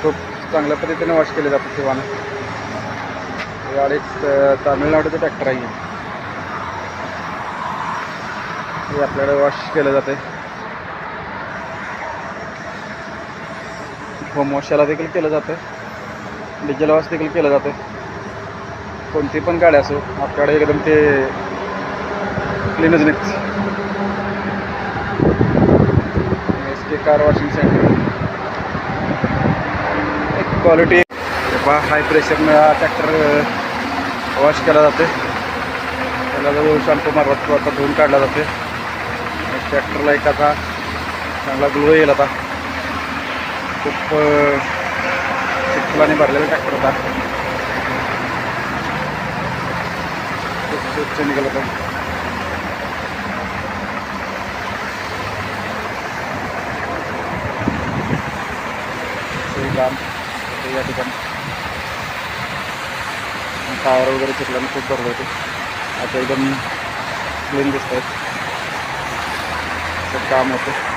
खूप चांगल्या पद्धतीने वॉश केले जातात ते वाहनं. गाडी तामिळनाडूचं ट्रॅक्टर आहे. हे आपल्याकडे वॉश केलं जाते. होम वॉशला देखील केलं जातं, डिझेल वॉश देखील केलं जातं. कोणती पण गाडी असो आपल्याकडे एकदम ते क्लीनच निघते. SK कार वॉशिंग सेंटर एक क्वालिटी. हाय प्रेशरनं ट्रॅक्टर वॉश केला जाते. त्याला जवळ शॅम्पू मारत आता धुवून काढला जाते. ट्रॅक्टरला एक आता चांगला ग्लो येईल. आता खूप चिखलाने भरलेला ट्रॅक्टर होता. खूप स्वच्छ निघाला होता. काम या ठिकाणी टायर वगैरे चिखलाने खूप भरले होते. आता एकदम क्लीन दिसत आहेत. काम होतं.